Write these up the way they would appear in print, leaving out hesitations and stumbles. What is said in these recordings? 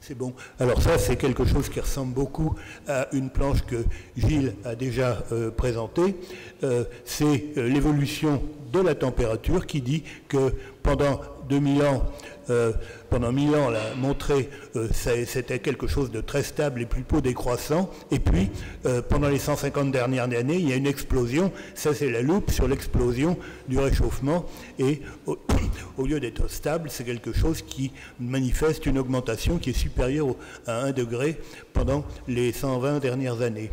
C'est bon. Alors ça, c'est quelque chose qui ressemble beaucoup à une planche que Gilles a déjà présentée. C'est l'évolution de la température qui dit que pendant 2000 ans, on a montré c'était quelque chose de très stable et plutôt décroissant. Et puis, pendant les 150 dernières années, il y a une explosion. Ça, c'est la loupe sur l'explosion du réchauffement. Et au lieu d'être stable, c'est quelque chose qui manifeste une augmentation qui est supérieure à 1 degré pendant les 120 dernières années.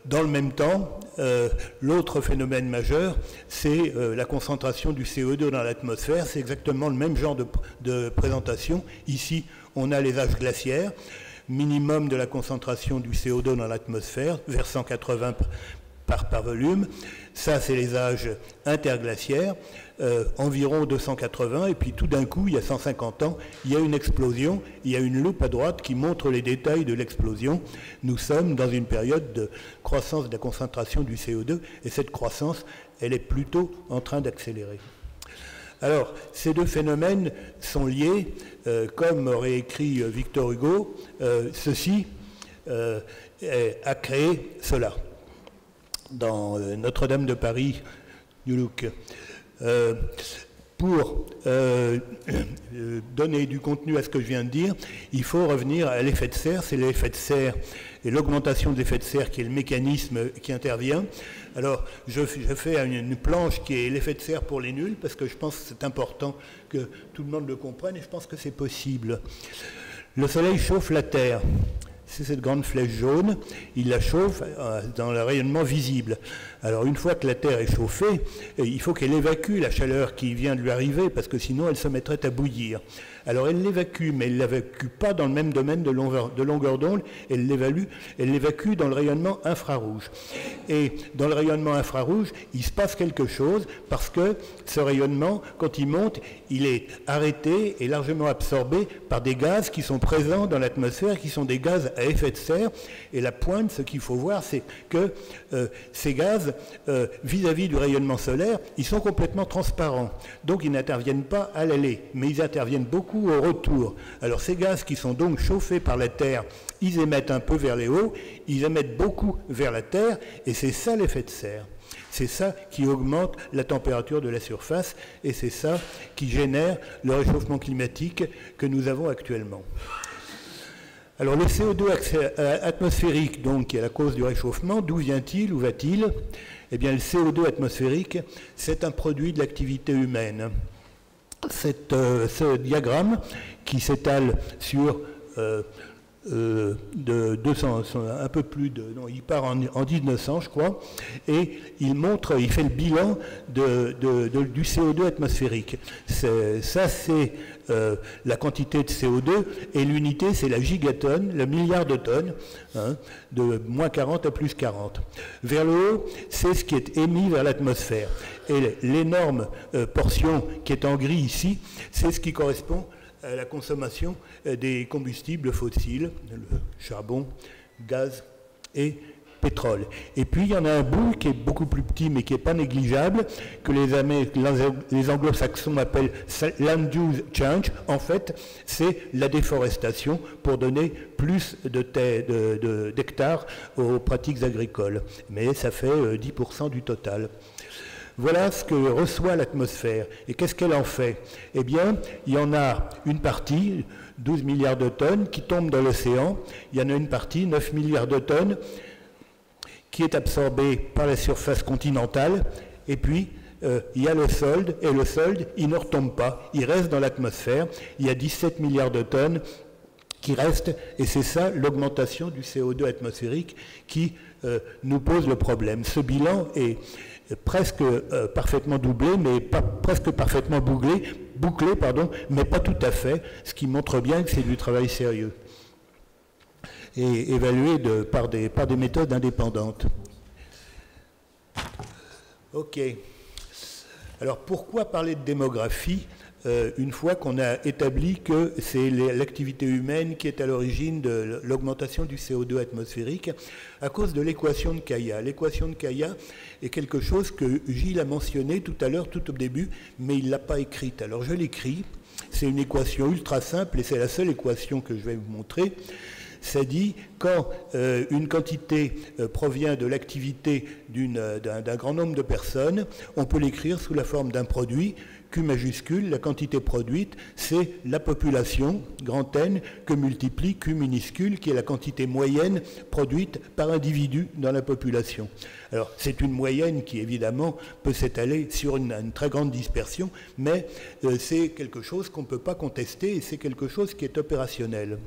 Dans le même temps, l'autre phénomène majeur, c'est la concentration du CO2 dans l'atmosphère. C'est exactement le même genre de présentation. Ici, on a les âges glaciaires, minimum de la concentration du CO2 dans l'atmosphère, vers 180 par volume. Ça, c'est les âges interglaciaires, environ 280, et puis tout d'un coup, il y a 150 ans, il y a une explosion, il y a une loupe à droite qui montre les détails de l'explosion. Nous sommes dans une période de croissance de la concentration du CO2, et cette croissance, elle est plutôt en train d'accélérer. Alors, ces deux phénomènes sont liés, comme aurait écrit Victor Hugo, ceci a créé cela. Dans Notre-Dame de Paris, New Look. Pour donner du contenu à ce que je viens de dire, il faut revenir à l'effet de serre. C'est l'effet de serre et l'augmentation de l'effet de serre qui est le mécanisme qui intervient. Alors, je fais une planche qui est l'effet de serre pour les nuls, parce que je pense que c'est important que tout le monde le comprenne, et je pense que c'est possible. Le Soleil chauffe la Terre. C'est cette grande flèche jaune, il la chauffe dans le rayonnement visible. Alors une fois que la Terre est chauffée, il faut qu'elle évacue la chaleur qui vient de lui arriver, parce que sinon elle se mettrait à bouillir. Alors elle l'évacue, mais elle ne l'évacue pas dans le même domaine de longueur d'onde, elle l'évacue dans le rayonnement infrarouge. Et dans le rayonnement infrarouge, il se passe quelque chose, parce que ce rayonnement, quand il monte, il est arrêté et largement absorbé par des gaz qui sont présents dans l'atmosphère, qui sont des gaz à effet de serre. Et la pointe, ce qu'il faut voir, c'est que ces gaz, vis-à-vis du rayonnement solaire, ils sont complètement transparents. Donc ils n'interviennent pas à l'aller, mais ils interviennent beaucoup au retour. Alors ces gaz qui sont donc chauffés par la Terre, ils émettent un peu vers les hauts, ils émettent beaucoup vers la Terre, et c'est ça l'effet de serre. C'est ça qui augmente la température de la surface, et c'est ça qui génère le réchauffement climatique que nous avons actuellement. Alors le CO2 atmosphérique, donc, qui est la cause du réchauffement, d'où vient-il, où va-t-il? Eh bien, le CO2 atmosphérique, c'est un produit de l'activité humaine. Ce diagramme qui s'étale sur de 200, un peu plus de... Non, il part en 1900, je crois, et il fait le bilan du CO2 atmosphérique. Ça, c'est la quantité de CO2, et l'unité, c'est la gigatonne, le milliard de tonnes, hein, de moins 40 à plus 40. Vers le haut, c'est ce qui est émis vers l'atmosphère. Et l'énorme portion qui est en gris ici, c'est ce qui correspond à la consommation des combustibles fossiles, le charbon, gaz et pétrole. Et puis il y en a un bout qui est beaucoup plus petit mais qui n'est pas négligeable, que les anglo-saxons appellent land use change. En fait, c'est la déforestation pour donner plus d'hectares aux pratiques agricoles. Mais ça fait 10% du total. Voilà ce que reçoit l'atmosphère. Et qu'est-ce qu'elle en fait? Eh bien, il y en a une partie, 12 milliards de tonnes, qui tombe dans l'océan. Il y en a une partie, 9 milliards de tonnes, qui est absorbée par la surface continentale. Et puis, il y a le solde, et le solde, il ne retombe pas. Il reste dans l'atmosphère. Il y a 17 milliards de tonnes qui restent, et c'est ça l'augmentation du CO2 atmosphérique qui nous pose le problème. Ce bilan est presque parfaitement doublé, mais pas presque parfaitement bouclé, mais pas tout à fait, ce qui montre bien que c'est du travail sérieux et évalué par des méthodes indépendantes. Ok. Alors pourquoi parler de démographie une fois qu'on a établi que c'est l'activité humaine qui est à l'origine de l'augmentation du CO2 atmosphérique à cause de l'équation de Kaya. L'équation de Kaya est quelque chose que Gilles a mentionné tout à l'heure, tout au début, mais il ne l'a pas écrite. Alors je l'écris, c'est une équation ultra simple et c'est la seule équation que je vais vous montrer. Ça dit, quand une quantité provient de l'activité d'un grand nombre de personnes, on peut l'écrire sous la forme d'un produit, Q majuscule, la quantité produite, c'est la population, grand N, que multiplie Q minuscule, qui est la quantité moyenne produite par individu dans la population. Alors, c'est une moyenne qui, évidemment, peut s'étaler sur une très grande dispersion, mais c'est quelque chose qu'on ne peut pas contester et c'est quelque chose qui est opérationnel.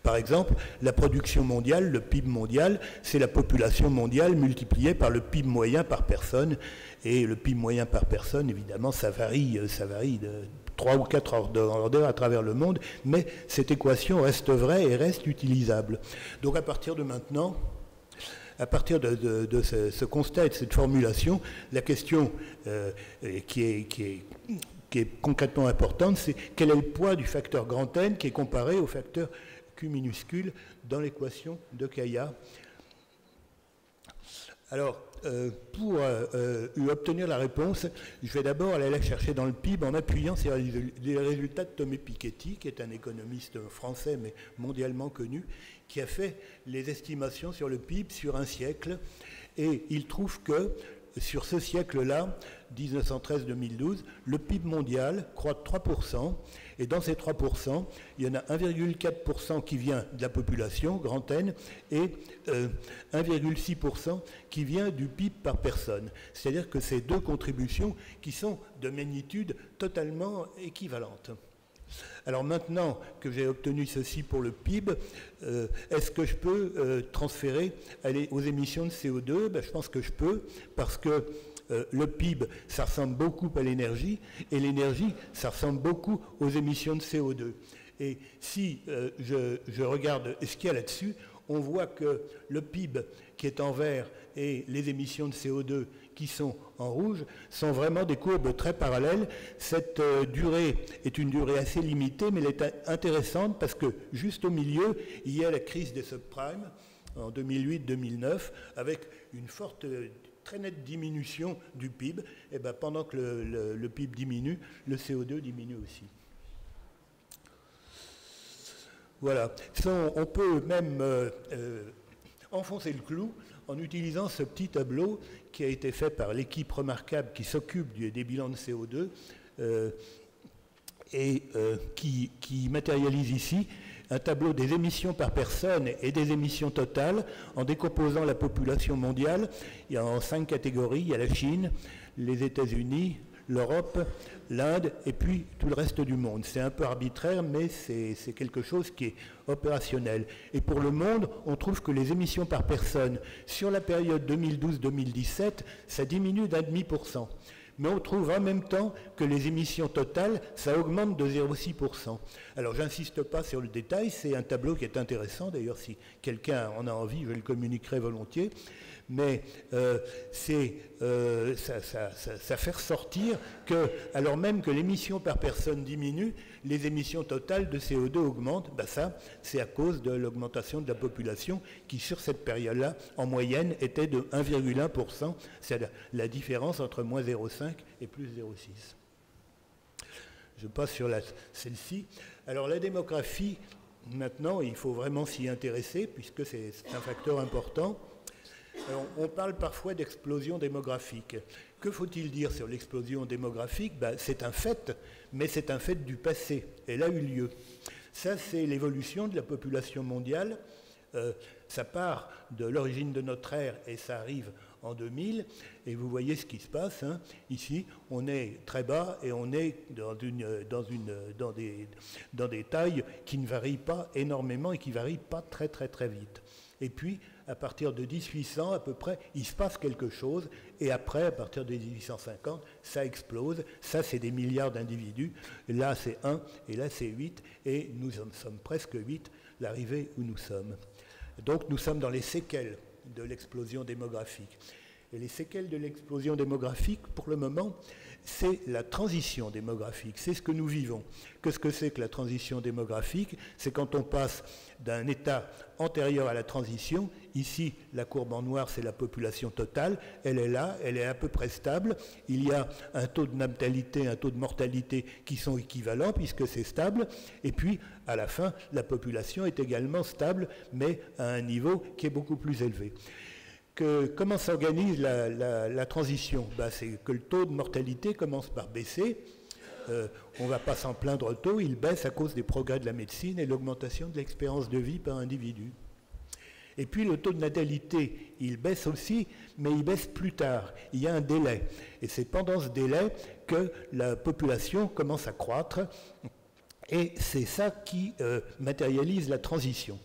Par exemple, la production mondiale, le PIB mondial, c'est la population mondiale multipliée par le PIB moyen par personne. Et le PIB moyen par personne, évidemment, ça varie de 3 ou 4 ordres à travers le monde, mais cette équation reste vraie et reste utilisable. Donc à partir de maintenant, à partir de ce constat et de cette formulation, la question qui est concrètement importante, c'est quel est le poids du facteur grand N qui est comparé au facteur Q minuscule dans l'équation de Kaya. Alors, pour obtenir la réponse, je vais d'abord aller la chercher dans le PIB en appuyant sur les résultats de Tomé Piketty, qui est un économiste français mais mondialement connu, qui a fait les estimations sur le PIB sur un siècle. Et il trouve que sur ce siècle-là, 1913-2012, le PIB mondial croît de 3%, et dans ces 3%, il y en a 1,4% qui vient de la population, grand N, et 1,6% qui vient du PIB par personne. C'est-à-dire que c'est deux contributions qui sont de magnitude totalement équivalentes. Alors maintenant que j'ai obtenu ceci pour le PIB, est-ce que je peux transférer aux émissions de CO2 ? Ben, je pense que je peux, parce que le PIB, ça ressemble beaucoup à l'énergie, et l'énergie, ça ressemble beaucoup aux émissions de CO2. Et si je regarde ce qu'il y a là-dessus, on voit que le PIB qui est en vert et les émissions de CO2 qui sont en rouge sont vraiment des courbes très parallèles. Cette durée est une durée assez limitée, mais elle est intéressante parce que juste au milieu, il y a la crise des subprimes en 2008-2009 avec une forte, très nette diminution du PIB. Et ben, pendant que le PIB diminue, le CO2 diminue aussi. Voilà. On peut même enfoncer le clou en utilisant ce petit tableau qui a été fait par l'équipe remarquable qui s'occupe des bilans de CO2 et qui matérialise ici un tableau des émissions par personne et des émissions totales en décomposant la population mondiale. Il y a en 5 catégories, il y a la Chine, les États-Unis, l'Europe, l'Inde et puis tout le reste du monde. C'est un peu arbitraire, mais c'est quelque chose qui est opérationnel. Et pour le monde, on trouve que les émissions par personne, sur la période 2012-2017, ça diminue d'1,5%. Mais on trouve en même temps que les émissions totales, ça augmente de 0,6%. Alors, j'insiste pas sur le détail, c'est un tableau qui est intéressant. D'ailleurs, si quelqu'un en a envie, je le communiquerai volontiers. Mais ça fait ressortir que, alors même que l'émission par personne diminue, les émissions totales de CO2 augmentent. Ben ça, c'est à cause de l'augmentation de la population qui, sur cette période-là, en moyenne, était de 1,1%. C'est la différence entre moins 0,5 et plus 0,6. Je passe sur celle-ci. Alors, la démographie, maintenant, il faut vraiment s'y intéresser, puisque c'est un facteur important. Alors, on parle parfois d'explosion démographique. Que faut-il dire sur l'explosion démographique ? Ben, c'est un fait, mais c'est un fait du passé. Elle a eu lieu. Ça, c'est l'évolution de la population mondiale. Ça part de l'origine de notre ère et ça arrive en 2000. Et vous voyez ce qui se passe. Hein. Ici, on est très bas et on est dans des tailles qui ne varient pas énormément et qui ne varient pas très très très vite. Et puis, à partir de 1800 à peu près, il se passe quelque chose, et après, à partir de 1850, ça explose. Ça, c'est des milliards d'individus. Là, c'est 1, et là, c'est 8, et nous sommes presque 8, l'arrivée où nous sommes. Donc, nous sommes dans les séquelles de l'explosion démographique. Et les séquelles de l'explosion démographique, pour le moment, c'est la transition démographique, c'est ce que nous vivons. Qu'est-ce que c'est que la transition démographique? C'est quand on passe d'un état antérieur à la transition. Ici, la courbe en noir, c'est la population totale. Elle est là, elle est à peu près stable. Il y a un taux de natalité, un taux de mortalité qui sont équivalents puisque c'est stable. Et puis, à la fin, la population est également stable, mais à un niveau qui est beaucoup plus élevé. Comment s'organise la transition? C'est que le taux de mortalité commence par baisser. On ne va pas s'en plaindre tôt, il baisse à cause des progrès de la médecine et l'augmentation de l'expérience de vie par individu. Et puis le taux de natalité, il baisse aussi, mais il baisse plus tard. Il y a un délai. Et c'est pendant ce délai que la population commence à croître. Et c'est ça qui matérialise la transition.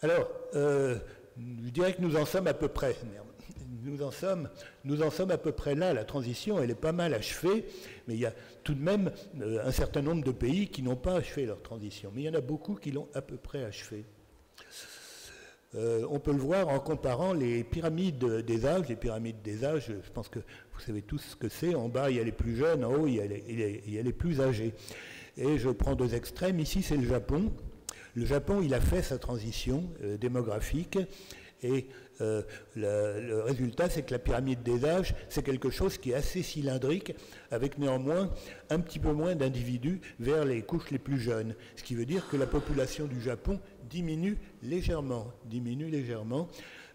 Alors, je dirais que nous en sommes à peu près. Nous en sommes à peu près là. La transition, elle est pas mal achevée, mais il y a tout de même un certain nombre de pays qui n'ont pas achevé leur transition. Mais il y en a beaucoup qui l'ont à peu près achevée. On peut le voir en comparant les pyramides des âges. Les pyramides des âges, je pense que vous savez tous ce que c'est. En bas, il y a les plus jeunes, en haut, il y a les plus âgés. Et je prends deux extrêmes. Ici, c'est le Japon. Le Japon, il a fait sa transition démographique. Et le résultat, c'est que la pyramide des âges, c'est quelque chose qui est assez cylindrique, avec néanmoins un petit peu moins d'individus vers les couches les plus jeunes. Ce qui veut dire que la population du Japon diminue légèrement.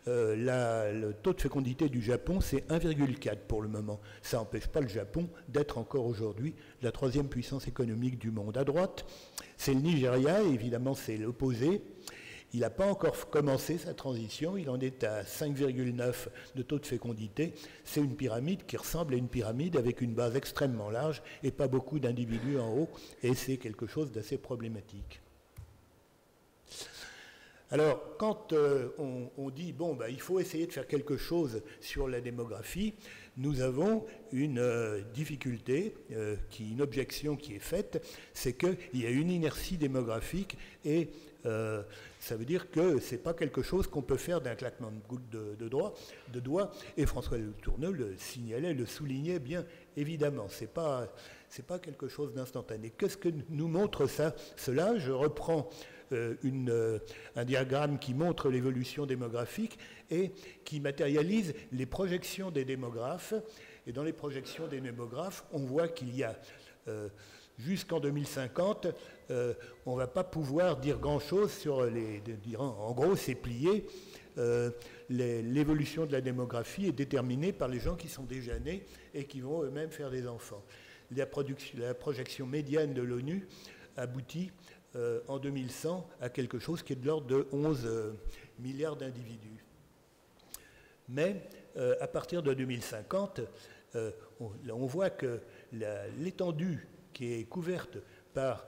Le taux de fécondité du Japon, c'est 1,4 pour le moment. Ça n'empêche pas le Japon d'être encore aujourd'hui la troisième puissance économique du monde. À droite, c'est le Nigeria, et évidemment c'est l'opposé. Il n'a pas encore commencé sa transition, il en est à 5,9 de taux de fécondité. C'est une pyramide qui ressemble à une pyramide avec une base extrêmement large et pas beaucoup d'individus en haut, et c'est quelque chose d'assez problématique. Alors, quand on dit, il faut essayer de faire quelque chose sur la démographie, nous avons une difficulté, une objection qui est faite, c'est qu'il y a une inertie démographique et ça veut dire que ce n'est pas quelque chose qu'on peut faire d'un claquement de doigts, et François Le Tourneux le signalait, le soulignait bien évidemment. C'est pas quelque chose d'instantané. Qu'est-ce que nous montre cela? Je reprends un diagramme qui montre l'évolution démographique et qui matérialise les projections des démographes. Et dans les projections des démographes, on voit qu'il y a jusqu'en 2050, on ne va pas pouvoir dire grand-chose sur en gros, c'est plié. L'évolution de la démographie est déterminée par les gens qui sont déjà nés et qui vont eux-mêmes faire des enfants. La projection médiane de l'ONU aboutit en 2100 à quelque chose qui est de l'ordre de 11 milliards d'individus. Mais à partir de 2050, on voit que l'étendue qui est couverte par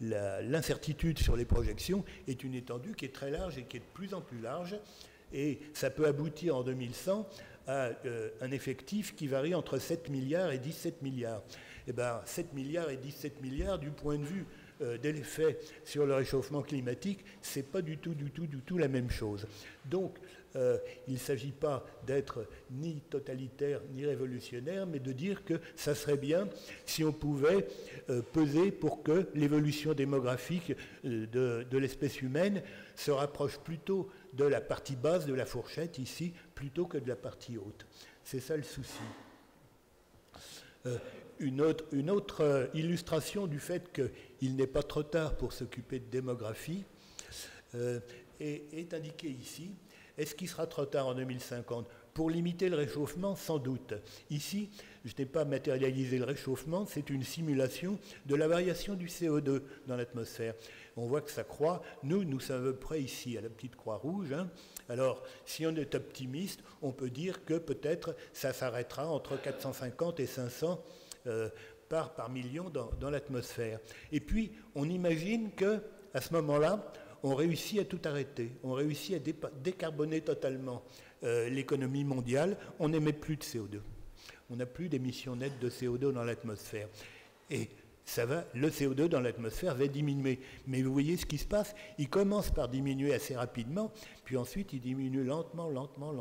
l'incertitude sur les projections est une étendue qui est très large et qui est de plus en plus large. Et ça peut aboutir en 2100 à un effectif qui varie entre 7 milliards et 17 milliards. Et 7 milliards et 17 milliards, du point de vue de l'effet sur le réchauffement climatique, c'est pas du tout la même chose. Donc, il ne s'agit pas d'être ni totalitaire ni révolutionnaire, mais de dire que ça serait bien si on pouvait peser pour que l'évolution démographique de l'espèce humaine se rapproche plutôt de la partie basse de la fourchette ici, plutôt que de la partie haute. C'est ça le souci. Une autre illustration du fait qu'il n'est pas trop tard pour s'occuper de démographie est indiquée ici. Est-ce qu'il sera trop tard en 2050? Pour limiter le réchauffement, sans doute. Ici, je n'ai pas matérialisé le réchauffement, c'est une simulation de la variation du CO2 dans l'atmosphère. On voit que ça croît. Nous sommes à peu près ici, à la petite croix rouge. Alors, si on est optimiste, on peut dire que peut-être ça s'arrêtera entre 450 et 500 parts par million dans l'atmosphère. Et puis, on imagine qu'à ce moment-là, on réussit à tout arrêter, on réussit à décarboner totalement l'économie mondiale, on n'émet plus de CO2. On n'a plus d'émissions nettes de CO2 dans l'atmosphère. Et le CO2 dans l'atmosphère va diminuer. Mais vous voyez ce qui se passe, il commence par diminuer assez rapidement, puis ensuite il diminue lentement,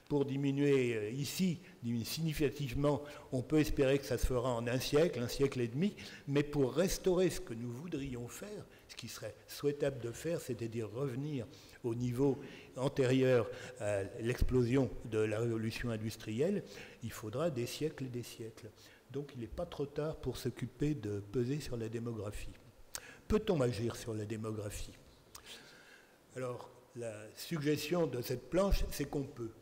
pour diminuer ici significativement. On peut espérer que ça se fera en un siècle et demi, mais pour restaurer ce que nous voudrions faire, ce qui serait souhaitable de faire, c'est-à-dire revenir au niveau antérieur à l'explosion de la révolution industrielle, il faudra des siècles et des siècles. Donc il n'est pas trop tard pour s'occuper de peser sur la démographie. Peut-on agir sur la démographie? Alors, la suggestion de cette planche, c'est qu'on peut.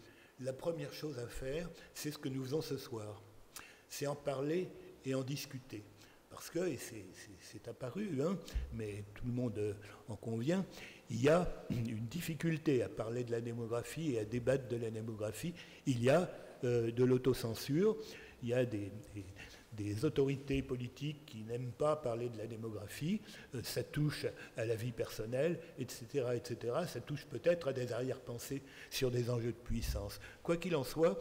La première chose à faire, c'est ce que nous faisons ce soir. C'est en parler et en discuter. Parce que, et c'est apparu, hein, mais tout le monde en convient, il y a une difficulté à parler de la démographie et à débattre de la démographie. Il y a de l'autocensure, il y a des autorités politiques qui n'aiment pas parler de la démographie, ça touche à la vie personnelle, etc., etc. Ça touche peut-être à des arrière-pensées sur des enjeux de puissance. Quoi qu'il en soit,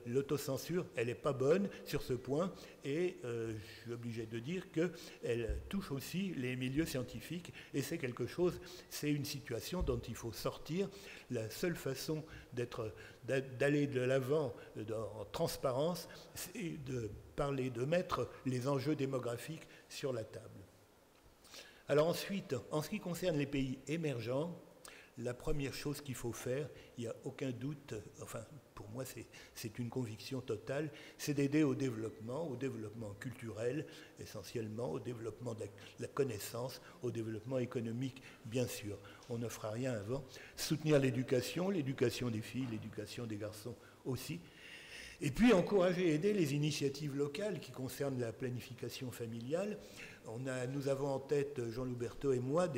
l'autocensure, elle n'est pas bonne sur ce point, et je suis obligé de dire qu'elle touche aussi les milieux scientifiques, et c'est quelque chose, c'est une situation dont il faut sortir. La seule façon d'aller de l'avant en transparence, c'est de parler, de mettre les enjeux démographiques sur la table. Alors ensuite, en ce qui concerne les pays émergents, la première chose qu'il faut faire, il n'y a aucun doute, enfin pour moi c'est une conviction totale, c'est d'aider au développement culturel essentiellement, au développement de la connaissance, au développement économique bien sûr. On ne fera rien avant. Soutenir l'éducation des filles, l'éducation des garçons aussi. Et puis encourager et aider les initiatives locales qui concernent la planification familiale. Nous avons en tête, Jean Louberteau et moi,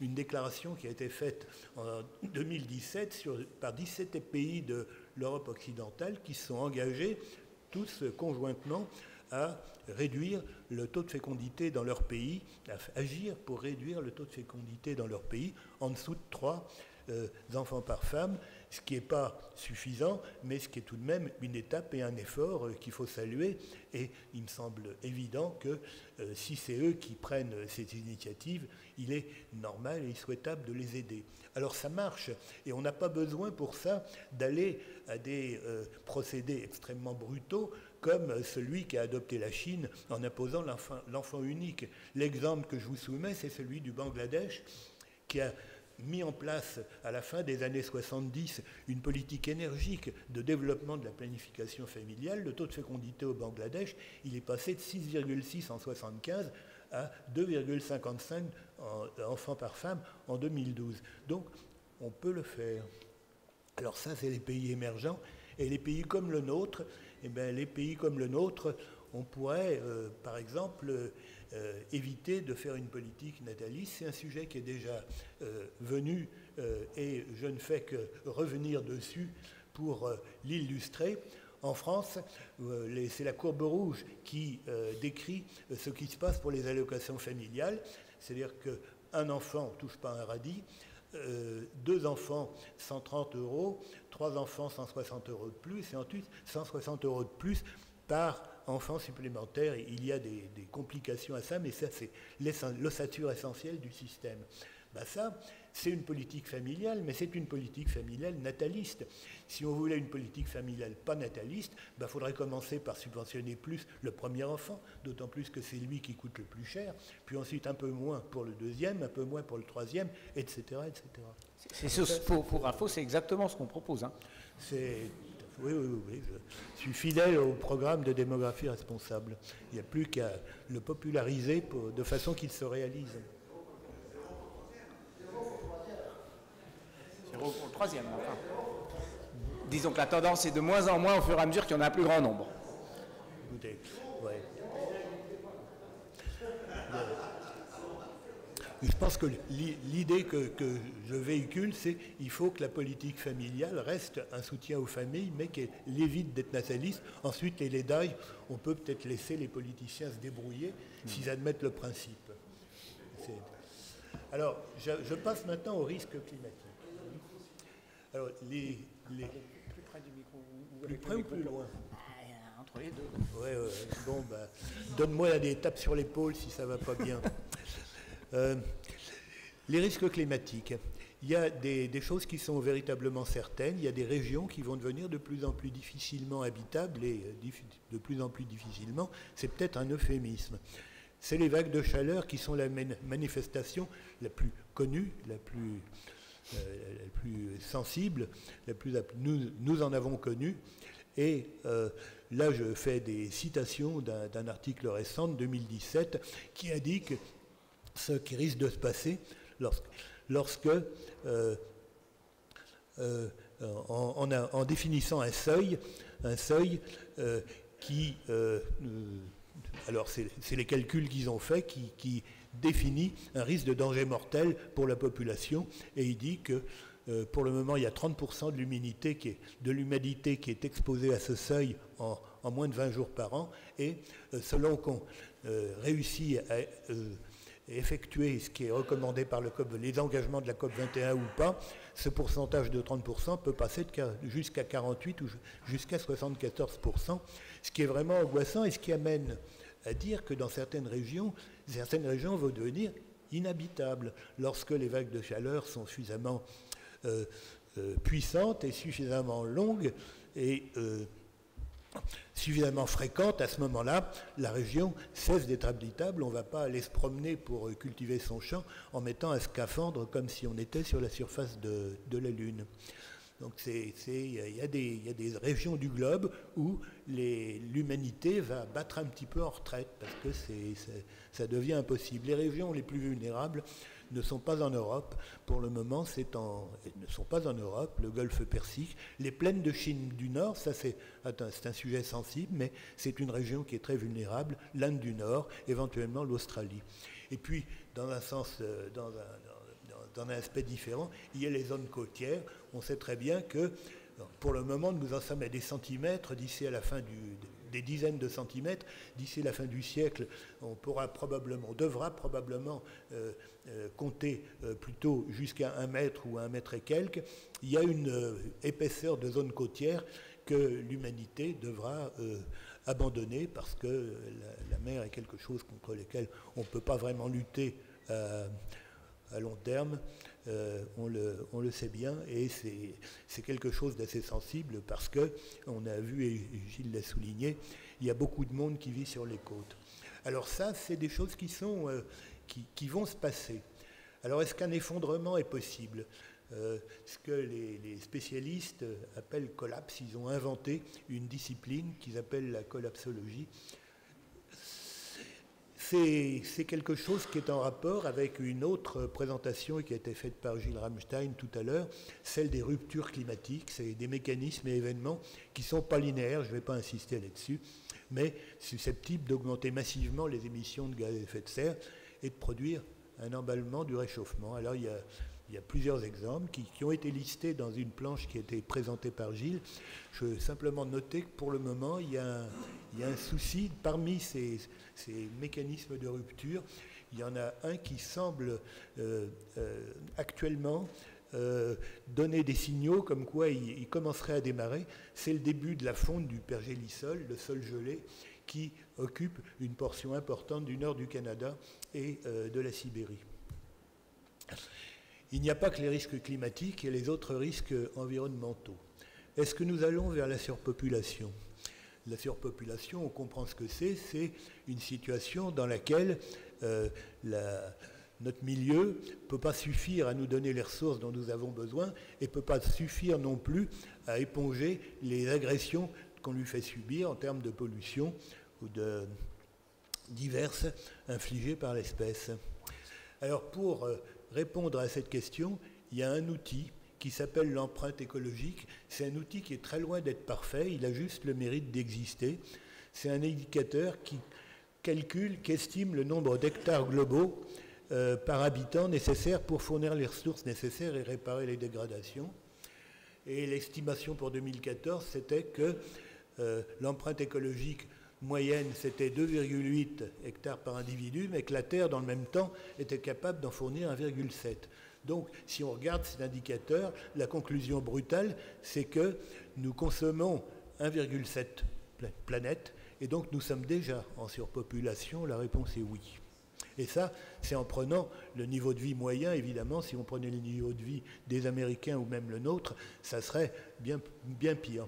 une déclaration qui a été faite en 2017 par 17 pays de l'Europe occidentale qui se sont engagés tous conjointement à réduire le taux de fécondité dans leur pays, à agir pour réduire le taux de fécondité dans leur pays en dessous de 3 enfants par femme, ce qui n'est pas suffisant, mais ce qui est tout de même une étape et un effort qu'il faut saluer. Et il me semble évident que si c'est eux qui prennent ces initiatives, il est normal et souhaitable de les aider. Alors ça marche, et on n'a pas besoin pour ça d'aller à des procédés extrêmement brutaux, comme celui qu'a adopté la Chine en imposant l'enfant unique. L'exemple que je vous soumets, c'est celui du Bangladesh, qui a mis en place à la fin des années 70 une politique énergique de développement de la planification familiale. Le taux de fécondité au Bangladesh, il est passé de 6,6 en 1975 à 2,55 enfants par femme en 2012. Donc, on peut le faire. Alors ça, c'est les pays émergents. Et les pays comme le nôtre, eh bien, les pays comme le nôtre, on pourrait, par exemple, éviter de faire une politique nataliste. C'est un sujet qui est déjà venu et je ne fais que revenir dessus pour l'illustrer. En France, c'est la courbe rouge qui décrit ce qui se passe pour les allocations familiales. C'est-à-dire qu'un enfant ne touche pas un radis, 2 enfants, 130 €, 3 enfants, 160 € de plus, et ensuite 160 € de plus par enfant supplémentaire. Il y a des complications à ça, mais ça, c'est l'ossature essentielle du système. Ben ça, c'est une politique familiale, mais c'est une politique familiale nataliste. Si on voulait une politique familiale pas nataliste, ben, faudrait commencer par subventionner plus le premier enfant, d'autant plus que c'est lui qui coûte le plus cher, puis ensuite un peu moins pour le deuxième, un peu moins pour le troisième, etc. etc. Pour info, c'est exactement ce qu'on propose. Hein. Oui, je suis fidèle au programme de démographie responsable. Il n'y a plus qu'à le populariser de façon qu'il se réalise. C'est au troisième, enfin. Disons que la tendance est de moins en moins au fur et à mesure qu'il y en a un plus grand nombre. Écoutez, ouais. Je pense que l'idée que je véhicule, c'est qu'il faut que la politique familiale reste un soutien aux familles, mais qu'elle évite d'être nataliste. Ensuite, les lédailles, on peut peut-être laisser les politiciens se débrouiller s'ils admettent le principe. Alors, je passe maintenant au risque climatique. Alors, Plus près du micro. Plus près ou plus loin? entre les deux. Ouais, bon, bah, donne-moi des tapes sur l'épaule si ça va pas bien. Les risques climatiques. Il y a des choses qui sont véritablement certaines. Il y a des régions qui vont devenir de plus en plus difficilement habitables et de plus en plus difficilement. C'est peut-être un euphémisme. C'est les vagues de chaleur qui sont la manifestation la plus connue, la plus sensible, nous en avons connu. Et là, je fais des citations d'un article récent de 2017 qui indique ce qui risque de se passer lorsque en définissant un seuil qui... alors, c'est les calculs qu'ils ont faits qui définit un risque de danger mortel pour la population. Et il dit que pour le moment, il y a 30% de l'humanité qui est exposée à ce seuil en moins de 20 jours par an. Et selon qu'on réussit à effectuer ce qui est recommandé par les engagements de la COP 21 ou pas, ce pourcentage de 30% peut passer jusqu'à 48 ou jusqu'à 74%, ce qui est vraiment angoissant et ce qui amène à dire que dans certaines régions vont devenir inhabitables lorsque les vagues de chaleur sont suffisamment puissantes et suffisamment longues et suffisamment fréquente. À ce moment-là, la région cesse d'être habitable. On ne va pas aller se promener pour cultiver son champ en mettant un scaphandre comme si on était sur la surface de la Lune. Donc il y a des régions du globe où l'humanité va battre un petit peu en retraite parce que ça devient impossible. Les régions les plus vulnérables ne sont pas en Europe. Pour le moment, ne sont pas en Europe, le golfe Persique. Les plaines de Chine du Nord, ça c'est un sujet sensible, mais c'est une région qui est très vulnérable. L'Inde du Nord, éventuellement l'Australie. Et puis, dans un sens, dans un aspect différent, il y a les zones côtières. On sait très bien que, pour le moment, nous en sommes à des centimètres d'ici à la fin des dizaines de centimètres. D'ici la fin du siècle, on devra probablement compter plutôt jusqu'à 1 mètre ou 1 mètre et quelques. Il y a une épaisseur de zone côtière que l'humanité devra abandonner parce que la mer est quelque chose contre lequel on ne peut pas vraiment lutter à long terme. On le sait bien, et c'est quelque chose d'assez sensible parce que, on a vu, et Gilles l'a souligné, il y a beaucoup de monde qui vit sur les côtes. Alors ça, c'est des choses qui vont se passer. Alors est-ce qu'un effondrement est possible ? Ce que les spécialistes appellent collapse, ils ont inventé une discipline qu'ils appellent la collapsologie. C'est quelque chose qui est en rapport avec une autre présentation qui a été faite par Gilles Ramstein tout à l'heure, celle des ruptures climatiques. C'est des mécanismes et événements qui ne sont pas linéaires, je ne vais pas insister là-dessus, mais susceptibles d'augmenter massivement les émissions de gaz à effet de serre et de produire un emballement du réchauffement. Alors il y a plusieurs exemples qui ont été listés dans une planche qui a été présentée par Gilles. Je veux simplement noter que pour le moment, il y a un souci parmi ces mécanismes de rupture. Il y en a un qui semble actuellement donner des signaux comme quoi il commencerait à démarrer. C'est le début de la fonte du pergélisol, le sol gelé, qui occupe une portion importante du nord du Canada et de la Sibérie. Il n'y a pas que les risques climatiques et les autres risques environnementaux. Est-ce que nous allons vers la surpopulation ? La surpopulation, on comprend ce que c'est une situation dans laquelle notre milieu ne peut pas suffire à nous donner les ressources dont nous avons besoin et ne peut pas suffire non plus à éponger les agressions qu'on lui fait subir en termes de pollution ou de diverses infligées par l'espèce. Alors pour répondre à cette question, il y a un outil qui s'appelle l'empreinte écologique. C'est un outil qui est très loin d'être parfait, il a juste le mérite d'exister. C'est un indicateur qui calcule, qui estime le nombre d'hectares globaux par habitant nécessaires pour fournir les ressources nécessaires et réparer les dégradations. Et l'estimation pour 2014, c'était que l'empreinte écologique moyenne, c'était 2,8 hectares par individu, mais que la Terre, dans le même temps, était capable d'en fournir 1,7. Donc, si on regarde cet indicateur, la conclusion brutale, c'est que nous consommons 1,7 planète. Et donc nous sommes déjà en surpopulation, la réponse est oui. Et ça, c'est en prenant le niveau de vie moyen, évidemment. Si on prenait le niveau de vie des Américains ou même le nôtre, ça serait bien, bien pire.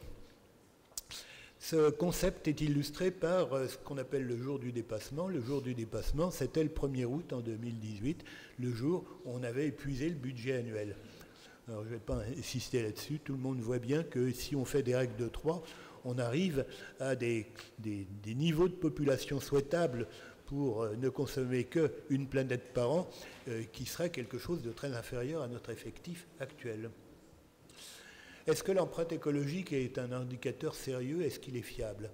Ce concept est illustré par ce qu'on appelle le jour du dépassement. Le jour du dépassement, c'était le 1er août en 2018, le jour où on avait épuisé le budget annuel. Alors je ne vais pas insister là-dessus, tout le monde voit bien que si on fait des règles de 3, on arrive à des niveaux de population souhaitables pour ne consommer qu'une planète par an, qui serait quelque chose de très inférieur à notre effectif actuel. Est-ce que l'empreinte écologique est un indicateur sérieux? Est-ce qu'il est fiable?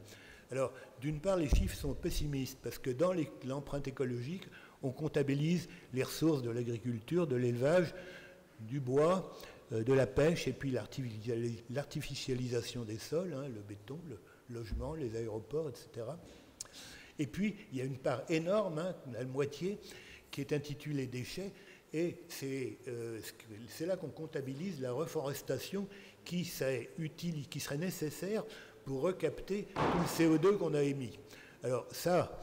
Alors, d'une part, les chiffres sont pessimistes, parce que dans l'empreinte écologique, on comptabilise les ressources de l'agriculture, de l'élevage, du bois, de la pêche, et puis l'artificialisation des sols, hein, le béton, le logement, les aéroports, etc. Et puis, il y a une part énorme, hein, la moitié, qui est intitulée déchets, et c'est là qu'on comptabilise la reforestation qui serait utile, qui serait nécessaire pour recapter tout le CO2 qu'on a émis. Alors ça,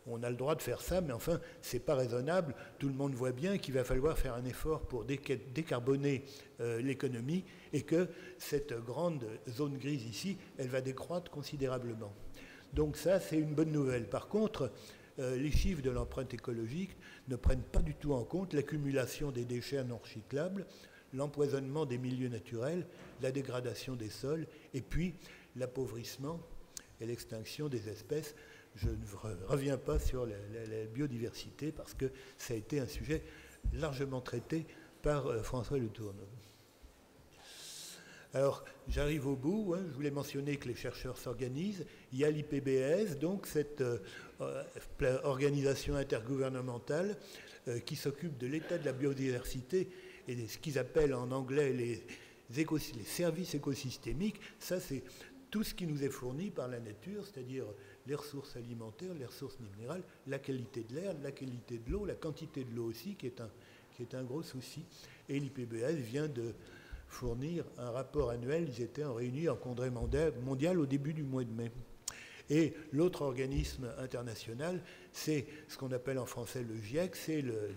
on a le droit de faire ça, mais enfin, c'est pas raisonnable. Tout le monde voit bien qu'il va falloir faire un effort pour décarboner l'économie et que cette grande zone grise ici, elle va décroître considérablement. Donc ça, c'est une bonne nouvelle. Par contre, les chiffres de l'empreinte écologique ne prennent pas du tout en compte l'accumulation des déchets non recyclables, l'empoisonnement des milieux naturels, la dégradation des sols, et puis l'appauvrissement et l'extinction des espèces. Je ne reviens pas sur la biodiversité parce que ça a été un sujet largement traité par François Le Tourneau. Alors, j'arrive au bout, hein. Je voulais mentionner que les chercheurs s'organisent. Il y a l'IPBES, donc cette organisation intergouvernementale qui s'occupe de l'état de la biodiversité et de ce qu'ils appellent en anglais les services écosystémiques. Ça, c'est tout ce qui nous est fourni par la nature, c'est-à-dire les ressources alimentaires, les ressources minérales, la qualité de l'air, la qualité de l'eau, la quantité de l'eau aussi, qui est un gros souci. Et l'IPBES vient de fournir un rapport annuel. Ils étaient réunis en congrès mondial au début du mois de mai. Et l'autre organisme international, c'est ce qu'on appelle en français le GIEC, c'est le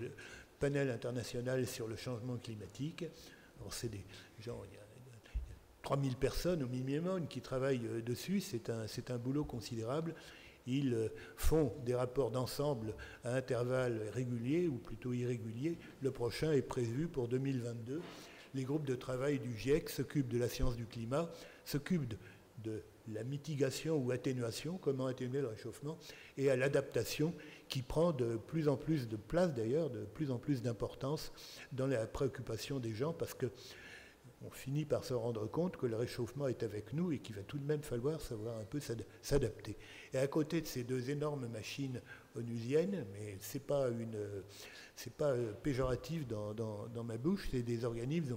panel international sur le changement climatique. Alors c'est des gens, il y a 3000 personnes au minimum qui travaillent dessus, c'est un boulot considérable. Ils font des rapports d'ensemble à intervalles réguliers, ou plutôt irréguliers. Le prochain est prévu pour 2022. Les groupes de travail du GIEC s'occupent de la science du climat, s'occupent de la mitigation ou atténuation, comment atténuer le réchauffement, et à l'adaptation qui prend de plus en plus de place d'ailleurs, de plus en plus d'importance dans la préoccupation des gens, parce qu'on finit par se rendre compte que le réchauffement est avec nous et qu'il va tout de même falloir savoir un peu s'adapter. Et à côté de ces deux énormes machines onusiennes, mais c'est pas péjoratif dans ma bouche, c'est des organismes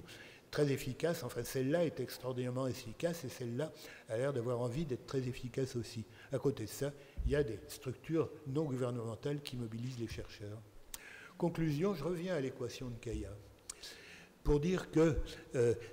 très efficaces. Enfin, celle-là est extraordinairement efficace et celle-là a l'air d'avoir envie d'être très efficace aussi. À côté de ça, il y a des structures non gouvernementales qui mobilisent les chercheurs. Conclusion, je reviens à l'équation de Kaya pour dire que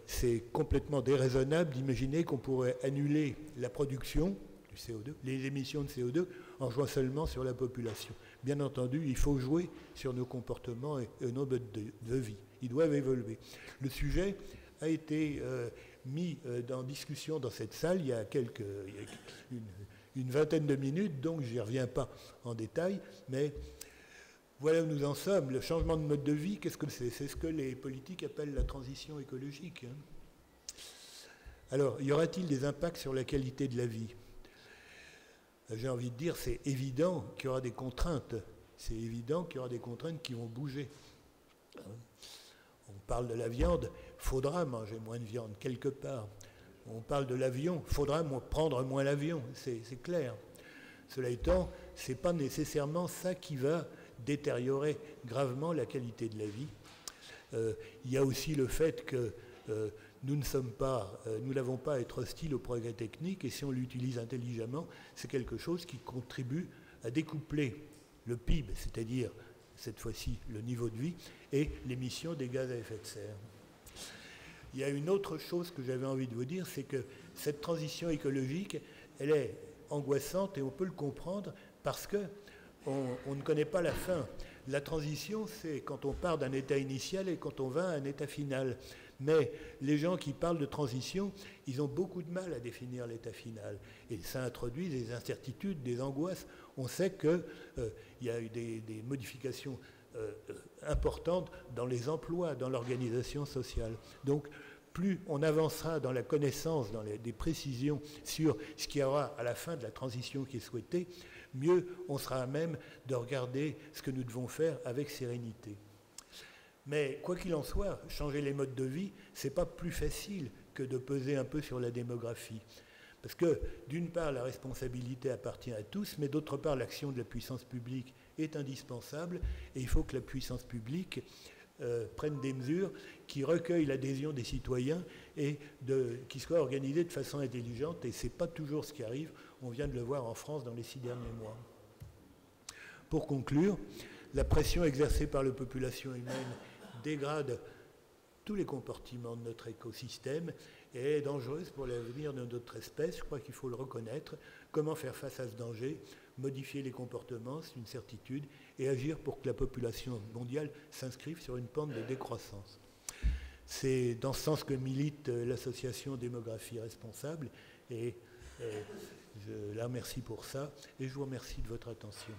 c'est complètement déraisonnable d'imaginer qu'on pourrait annuler la production du CO2, les émissions de CO2, en jouant seulement sur la population. Bien entendu, il faut jouer sur nos comportements et nos modes de vie. Ils doivent évoluer. Le sujet a été mis en discussion dans cette salle il y a une vingtaine de minutes, donc je n'y reviens pas en détail, mais voilà où nous en sommes. Le changement de mode de vie, qu'est-ce que c'est? C'est ce que les politiques appellent la transition écologique. Alors, y aura-t-il des impacts sur la qualité de la vie? J'ai envie de dire, c'est évident qu'il y aura des contraintes. C'est évident qu'il y aura des contraintes qui vont bouger. On parle de la viande, il faudra manger moins de viande quelque part. On parle de l'avion, il faudra prendre moins l'avion, c'est clair. Cela étant, ce n'est pas nécessairement ça qui va détériorer gravement la qualité de la vie. Il y a aussi le fait que nous n'avons pas à être hostiles au progrès technique, et si on l'utilise intelligemment, c'est quelque chose qui contribue à découpler le PIB, c'est-à-dire cette fois-ci le niveau de vie, et l'émission des gaz à effet de serre. Il y a une autre chose que j'avais envie de vous dire, c'est que cette transition écologique, elle est angoissante et on peut le comprendre parce que on ne connaît pas la fin. La transition, c'est quand on part d'un état initial et quand on va à un état final. Mais les gens qui parlent de transition, ils ont beaucoup de mal à définir l'état final. Et ça introduit des incertitudes, des angoisses. On sait qu'il y a eu des modifications importantes dans les emplois, dans l'organisation sociale. Donc, plus on avancera dans la connaissance, dans des précisions sur ce qu'il y aura à la fin de la transition qui est souhaitée, mieux on sera à même de regarder ce que nous devons faire avec sérénité. Mais quoi qu'il en soit, changer les modes de vie, ce n'est pas plus facile que de peser un peu sur la démographie. Parce que, d'une part, la responsabilité appartient à tous, mais d'autre part, l'action de la puissance publique est indispensable, et il faut que la puissance publique prenne des mesures qui recueillent l'adhésion des citoyens et qui soient organisées de façon intelligente, et ce n'est pas toujours ce qui arrive. On vient de le voir en France dans les 6 derniers mois. Pour conclure, la pression exercée par la population humaine dégrade tous les comportements de notre écosystème et est dangereuse pour l'avenir de notre espèce. Je crois qu'il faut le reconnaître. Comment faire face à ce danger? Modifier les comportements, c'est une certitude, et agir pour que la population mondiale s'inscrive sur une pente de décroissance. C'est dans ce sens que milite l'association Démographie Responsable, et je la remercie pour ça, et je vous remercie de votre attention.